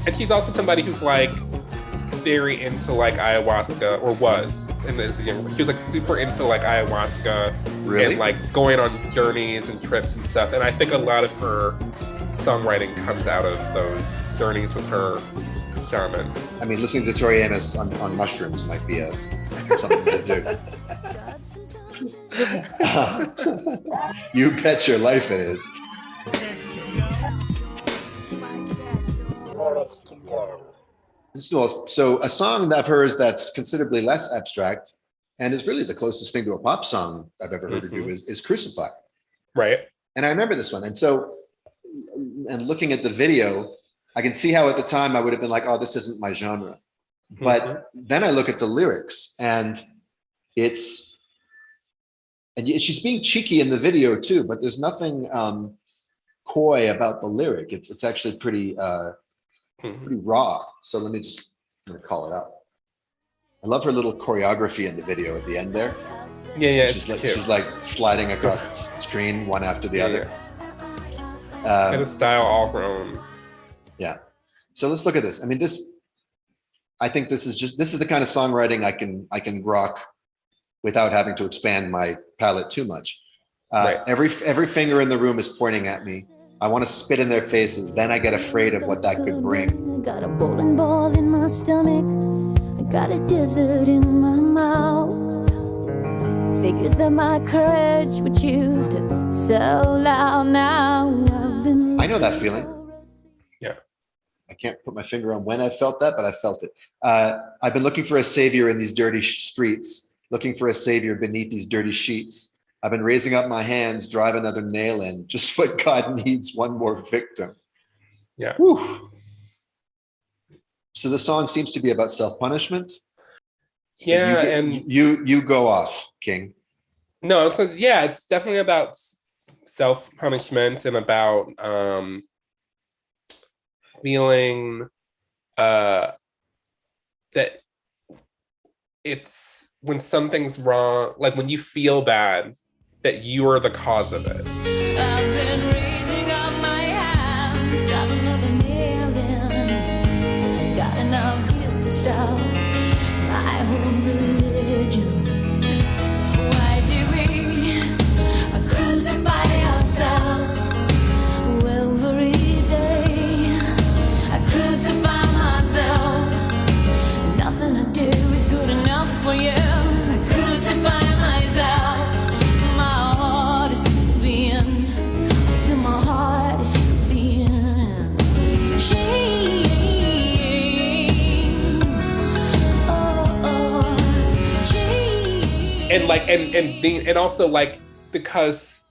And she's also somebody who's like very into like ayahuasca, or was. She was like super into like ayahuasca, really? And like going on journeys and trips and stuff. And I think a lot of her songwriting comes out of those journeys with her shaman. I mean, listening to Tori Amos on mushrooms might be something to do. You bet your life it is. So a song of hers that's considerably less abstract and is really the closest thing to a pop song I've ever heard her do is Crucify. Right. And I remember this one. And looking at the video, I can see how at the time I would have been like, oh, this isn't my genre. But then I look at the lyrics and she's being cheeky in the video too, but there's nothing coy about the lyric. It's actually pretty raw. So I'm gonna call it up. I love her little choreography in the video at the end there. Yeah, she's like sliding across the screen one after the other. And a style all her own. Yeah. So let's look at this. I mean, I think this is the kind of songwriting I can rock without having to expand my palette too much. Right. Every finger in the room is pointing at me. I want to spit in their faces. Then I get afraid of what that could bring. I got a bowling ball in my stomach. I got a desert in my mouth. Figures that my courage would choose to sell out now. I know that feeling. Yeah. I can't put my finger on when I felt that, but I felt it. I've been looking for a savior in these dirty streets, looking for a savior beneath these dirty sheets. I've been raising up my hands, drive another nail in, just what God needs, one more victim. Yeah. Whew. So the song seems to be about self-punishment. Yeah, and you go off, King. No, it's definitely about self-punishment and about feeling that it's when something's wrong, like when you feel bad, that you are the cause of it. I've been raising up my hands, drive another nail in. Got enough guilt to stop my own religion. Why do we crucify ourselves every day? I crucify myself. Nothing I do is good enough for you. I crucify myself. And also like, because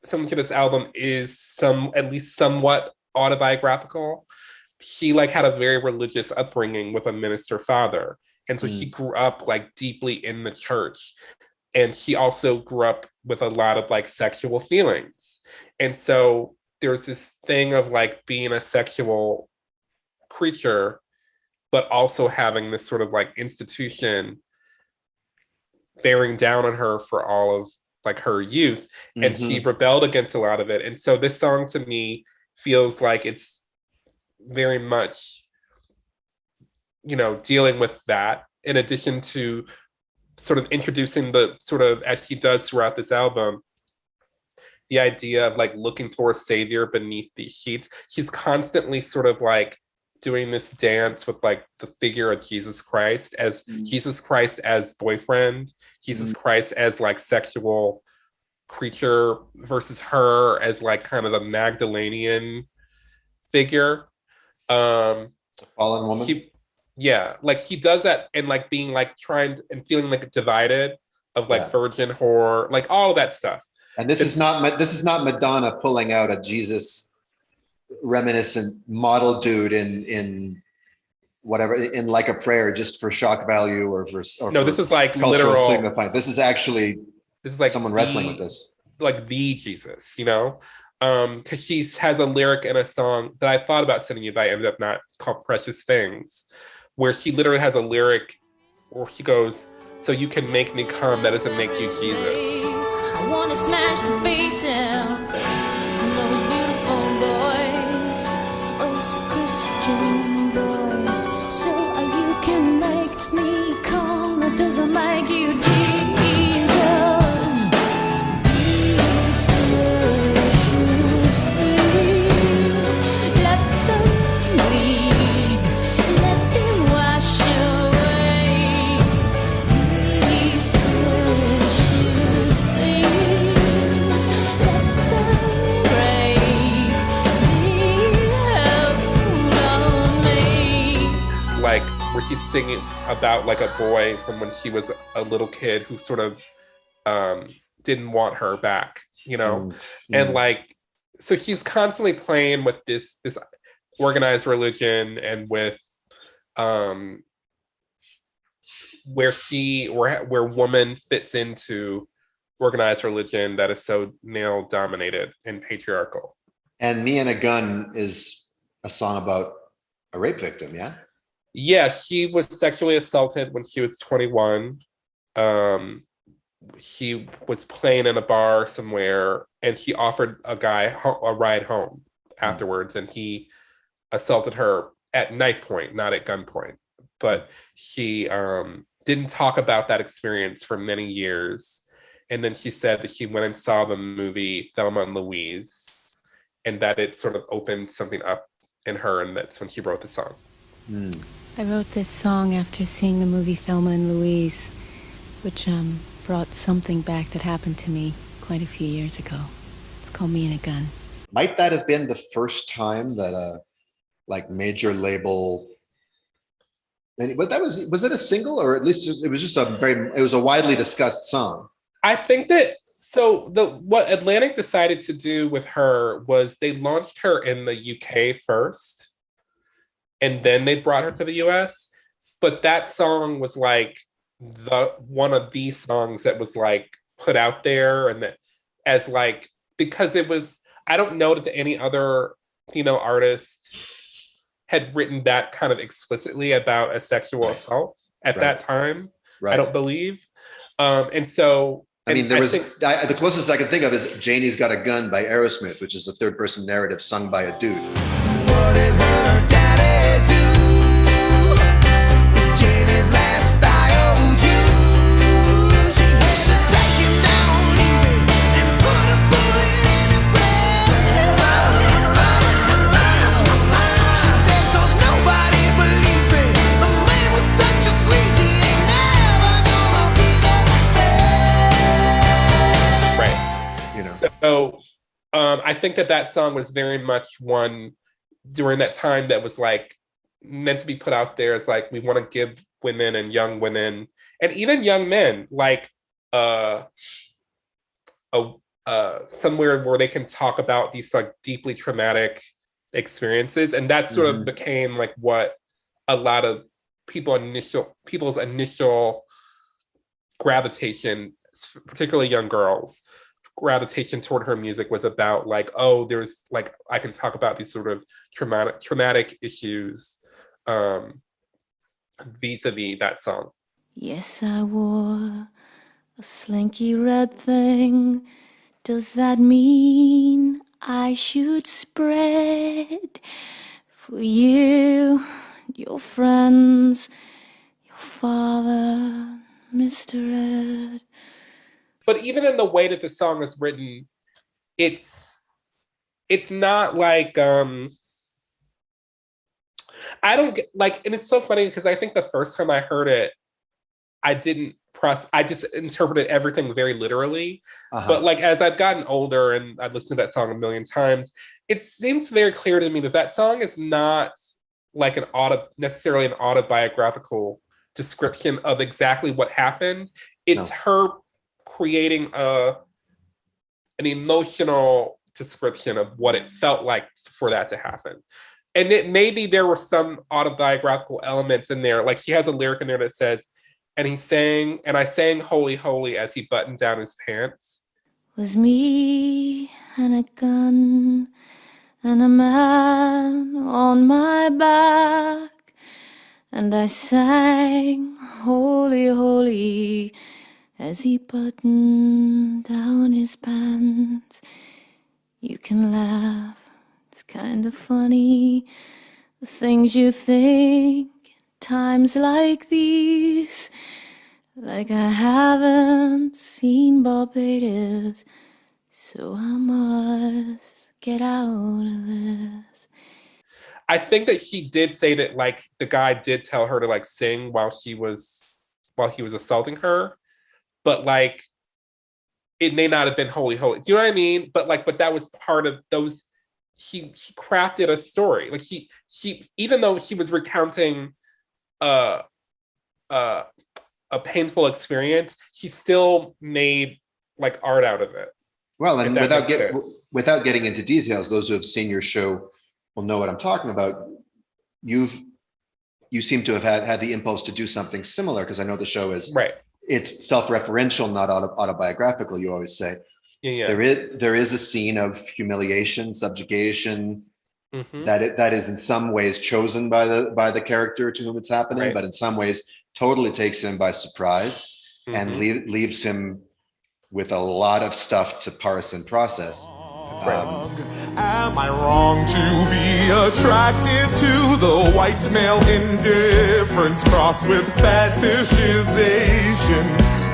so much of this album is at least somewhat autobiographical, she like had a very religious upbringing with a minister father. And so she grew up like deeply in the church. And she also grew up with a lot of like sexual feelings. And so there's this thing of like being a sexual creature, but also having this sort of like institution bearing down on her for all of like her youth. And she rebelled against a lot of it. And so this song to me feels like it's very much, dealing with that, in addition to sort of introducing the sort of, as she does throughout this album, the idea of like looking for a savior beneath these sheets. She's constantly sort of like doing this dance with like the figure of Jesus Christ as Jesus Christ as boyfriend, Jesus Christ as like sexual creature versus her as like kind of a Magdalenian figure. Fallen woman. She does that, and like being like trying and feeling like divided of like virgin whore, like all of that stuff. And this is not Madonna pulling out a Jesus reminiscent model dude in whatever, in like a prayer just for shock value or no, this is like cultural literal signifying. This is like someone wrestling with this, like the Jesus, because she has a lyric in a song that I thought about sending you, but I ended up not, called Precious Things, where she literally has a lyric where she goes, "So you can make me come, that doesn't make you Jesus." I want to smash the faces, those beautiful boys, those Christian boys. where she's singing about like a boy from when she was a little kid who sort of didn't want her back, you know? And like, so she's constantly playing with this organized religion and with where woman fits into organized religion that is so male dominated and patriarchal. And Me and a Gun is a song about a rape victim, yeah? Yeah, she was sexually assaulted when she was 21. She was playing in a bar somewhere and she offered a guy a ride home afterwards, and he assaulted her at knife point, not at gunpoint. But she didn't talk about that experience for many years. And then she said that she went and saw the movie Thelma and Louise, and that it sort of opened something up in her, and that's when she wrote the song. I wrote this song after seeing the movie Thelma and Louise, which brought something back that happened to me quite a few years ago. It's called Me and a Gun. Might that have been the first time that a like major label, but that was it a single, or at least it was just it was a widely discussed song? I think that, so what Atlantic decided to do with her was they launched her in the UK first, and then they brought her to the US. But that song was like one of these songs that was like put out there, and that as like, because it was, I don't know that any other female artist had written that kind of explicitly about a sexual assault at that time. I don't believe. And so, I mean, the closest I can think of is Janie's Got a Gun by Aerosmith, which is a third person narrative sung by a dude. What did her daddy do? It's Janie's last IOU. She had to take him down easy and put a bullet in his brain. She said, 'cause nobody believes me. The man was such a sleazy, ain't never gonna be the same. Right. You know. So I think that song was very much one during that time that was like meant to be put out there as like, we want to give women and young women and even young men like somewhere where they can talk about these like deeply traumatic experiences. And that sort of became like what a lot of people's initial gravitation, particularly young girls, gravitation toward her music was about, like, oh, there's like, I can talk about these sort of traumatic issues vis-a-vis that song. Yes, I wore a slinky red thing. Does that mean I should spread for you, your friends, your father, Mr. Ed? But even in the way that the song is written, it's not like I don't get like, and it's so funny because I think the first time I heard it, I just interpreted everything very literally. But like as I've gotten older and I've listened to that song a million times, it seems very clear to me that song is not like necessarily an autobiographical description of exactly what happened. It's her creating an emotional description of what it felt like for that to happen. And maybe there were some autobiographical elements in there. Like she has a lyric in there that says, and I sang holy, holy as he buttoned down his pants. Was me and a gun and a man on my back, and I sang holy, holy as he buttoned down his pants. You can laugh, it's kind of funny, the things you think in times like these. Like I haven't seen Barbados, so I must get out of this. I think that she did say that like the guy did tell her to like sing while he was assaulting her. But like, it may not have been holy, holy. Do you know what I mean? But that was part of those. She crafted a story. Like she, even though she was recounting a painful experience, he still made like art out of it. Well, and without getting into details, those who have seen your show will know what I'm talking about. You seem to have had the impulse to do something similar, because I know the show is right. It's self-referential, not autobiographical. You always say. Yeah. There is a scene of humiliation, subjugation, that is in some ways chosen by the character to whom it's happening, right. but in some ways totally takes him by surprise and leaves him with a lot of stuff to parse and process. Am I wrong to be attracted to the white male indifference crossed with fetishization,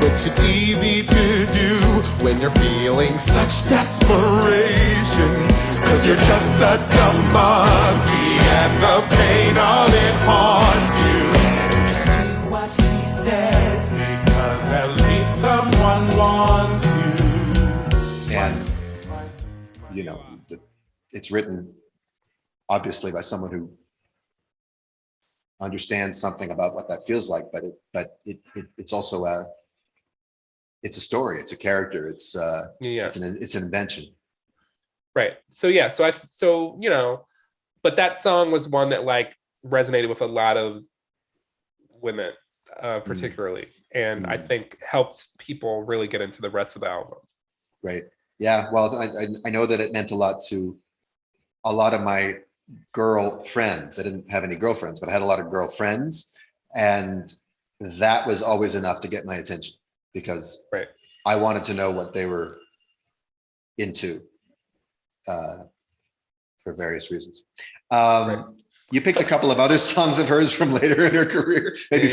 which is easy to do when you're feeling such desperation, 'cause you're just a dumb monkey and the pain of it haunts you. So just do what he says, because at least someone wants you. And you know, it's written obviously by someone who understands something about what that feels like, but it's also it's a story, it's a character, it's an invention. Right. So you know, but that song was one that like resonated with a lot of women, particularly, and I think helped people really get into the rest of the album. Right. Yeah, well, I know that it meant a lot to a lot of my girl friends. I didn't have any girlfriends, but I had a lot of girlfriends, and that was always enough to get my attention, because I wanted to know what they were into for various reasons. You picked a couple of other songs of hers from later in her career, maybe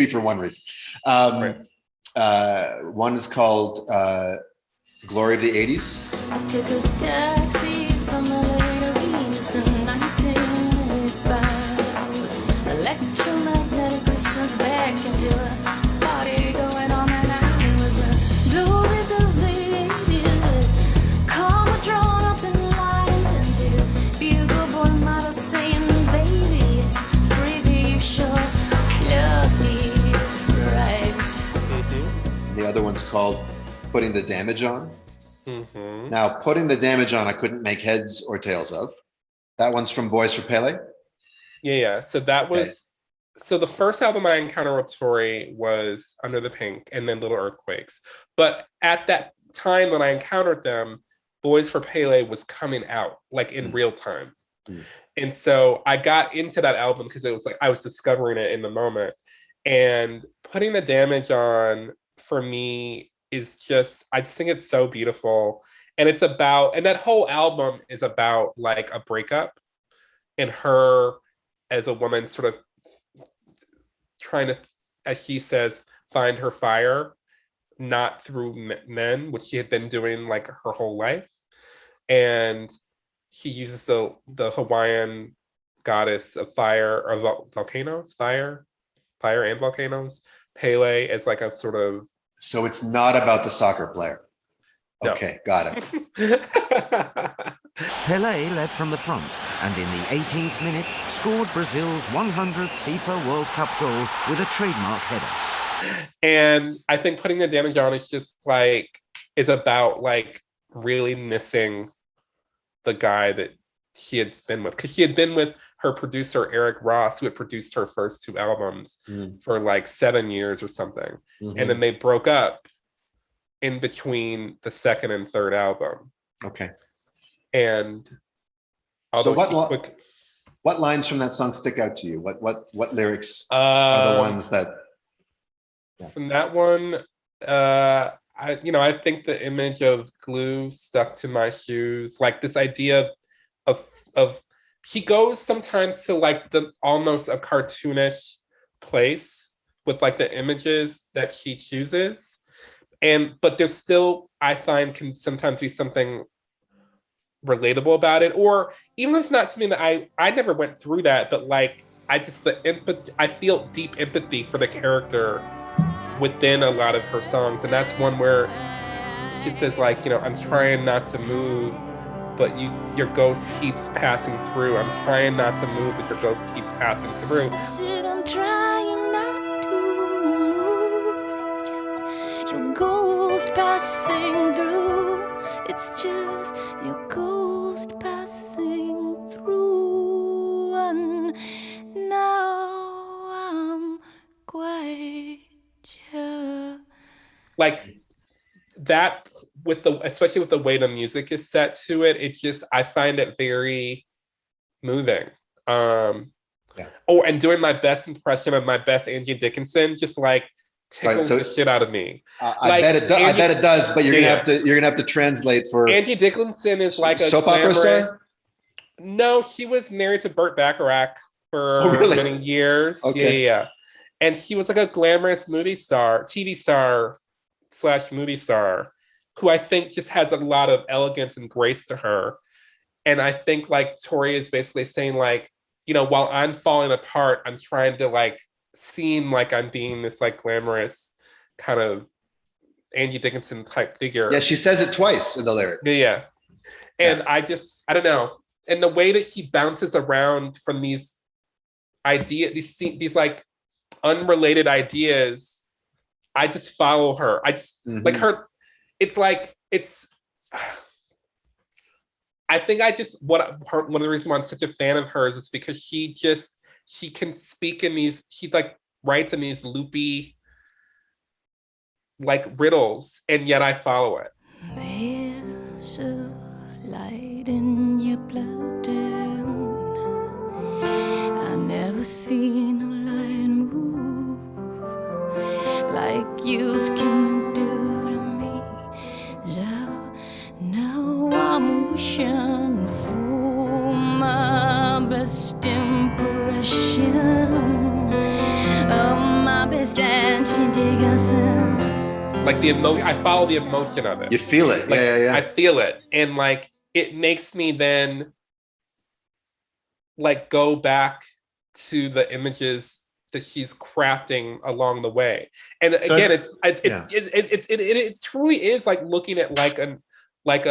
for one reason. One is called Glory of the 80s. I took a taxi from LA to Venus in 1985. Was electromagnetically sent back into a party going on, and I was the glories of the 80s. Karma drawn up in lines into bugle boy model saying, baby, it's freaky, you sure look deep, right? The other one's called Putting the Damage On. Now, Putting the Damage On, I couldn't make heads or tails of. That one's from Boys for Pele. Yeah. So that was so the first album I encountered with Tori was Under the Pink and then Little Earthquakes. But at that time when I encountered them, Boys for Pele was coming out like in real time. And so I got into that album because it was like I was discovering it in the moment. And Putting the Damage On for me is I just think it's so beautiful. And it's about, and that whole album is about like a breakup and her as a woman sort of trying to, as she says, find her fire, not through men, which she had been doing like her whole life. And she uses the Hawaiian goddess of fire, or volcanoes, fire and volcanoes, Pele, as like a sort of. So it's not about the soccer player. No. Okay, got it. Pelé led from the front and in the 18th minute scored Brazil's 100th FIFA World Cup goal with a trademark header. And I think Putting the Damage On is about like really missing the guy that she had been with. Because she had been with her producer, Eric Ross, who had produced her first two albums for like 7 years or something. And then they broke up in between the second and third album. Okay. And so what lines from that song stick out to you? What lyrics are the ones that? Yeah. From that one, I think the image of glue stuck to my shoes, like this idea of he goes sometimes to like the almost a cartoonish place with like the images that she chooses. But there's still, I find, can sometimes be something relatable about it, or even if it's not something that I never went through that, but like I feel deep empathy for the character within a lot of her songs. And that's one where she says like, I'm trying not to move but your ghost keeps passing through. I'm trying not to move, but your ghost keeps passing through. I'm trying not to move. It's just your ghost passing through. It's just your ghost passing through. And now I'm quite sure. Like that, especially with the way the music is set to it, I find it very moving. Oh, and doing my best impression of my best Angie Dickinson just like tickles the shit out of me. I bet it does, but you're gonna have to translate for Angie Dickinson is like a soap opera star. No, she was married to Burt Bacharach for many years. Okay. Yeah. And she was like a glamorous TV star / movie star, who I think just has a lot of elegance and grace to her. And I think like Tori is basically saying like, you know, while I'm falling apart, I'm trying to like seem like I'm being this like glamorous kind of Angie Dickinson type figure. Yeah, she says it twice in the lyric. Yeah. And I don't know. And the way that he bounces around from these ideas, these like unrelated ideas, I just follow her. I just like her. It's like, I think one of the reasons why I'm such a fan of hers is because she can speak in these, she like writes in these loopy like riddles, and yet I follow it. There's a light in your blood down. I never seen a light move like you can do to me. So now I'm wishing for my best impression of my best Angie Dickinson. Like the emotion, I follow the emotion of it. You feel it, like, yeah. I feel it, and like it makes me then like go back to the images that she's crafting along the way. And so again, it truly is like looking at like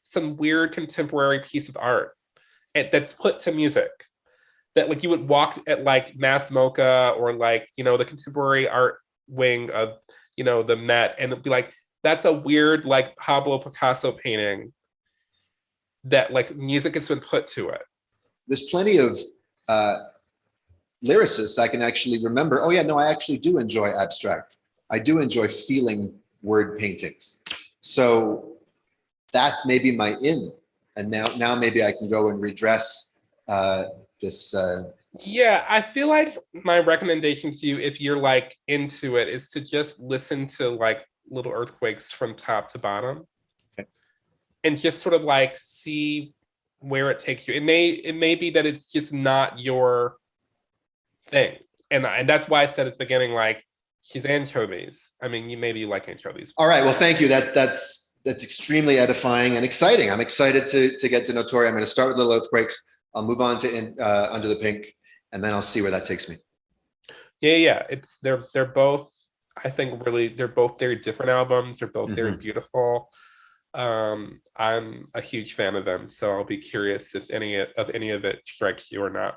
some weird contemporary piece of art that's put to music. That like you would walk at like Mass Mocha or like, you know, the contemporary art wing of, you know, the Met, and it'd be like, that's a weird like Pablo Picasso painting that like music has been put to it. There's plenty of lyricists I can actually remember. Oh yeah, no, I actually do enjoy abstract. I do enjoy feeling word paintings. So that's maybe my in. And now maybe I can go and redress this. Yeah, I feel like my recommendation to you, if you're like into it, is to just listen to like Little Earthquakes from top to bottom. Okay. And just sort of like see where it takes you. It may be that it's just not your thing. And that's why I said at the beginning, like, she's anchovies. I mean, you maybe like anchovies. All right, well, thank you. That's extremely edifying and exciting. I'm excited to get to know Tori. I'm going to start with Little Earthquakes. I'll move on to Under the Pink, and then I'll see where that takes me. Yeah. They're both, I think, really, they're both very different albums. They're both very beautiful. I'm a huge fan of them, so I'll be curious if any of it strikes you or not.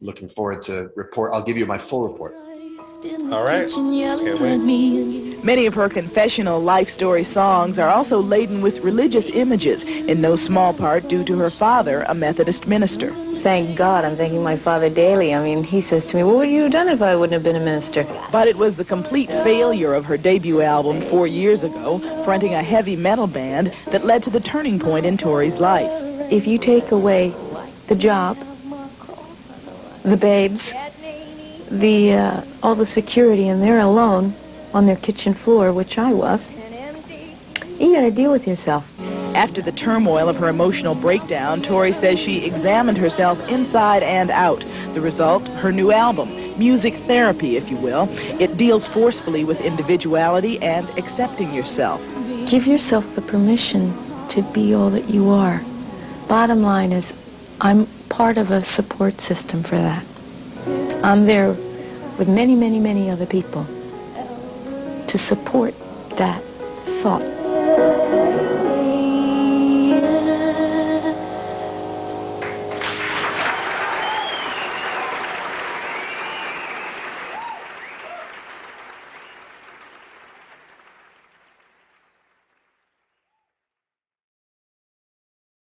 Looking forward to report. I'll give you my full report. All right. Can't wait. Many of her confessional life story songs are also laden with religious images, in no small part due to her father, a Methodist minister. Thank God, I'm thanking my father daily. I mean, he says to me, what would you have done if I wouldn't have been a minister? But it was the complete failure of her debut album 4 years ago, fronting a heavy metal band, that led to the turning point in Tori's life. If you take away the job, the babes, all the security, and they're alone on their kitchen floor, which I was, you gotta deal with yourself. After the turmoil of her emotional breakdown, Tori says she examined herself inside and out. The result, her new album, music therapy, if you will. It deals forcefully with individuality and accepting yourself. Give yourself the permission to be all that you are. Bottom line is, I'm part of a support system for that. I'm there with many, many, many other people to support that thought.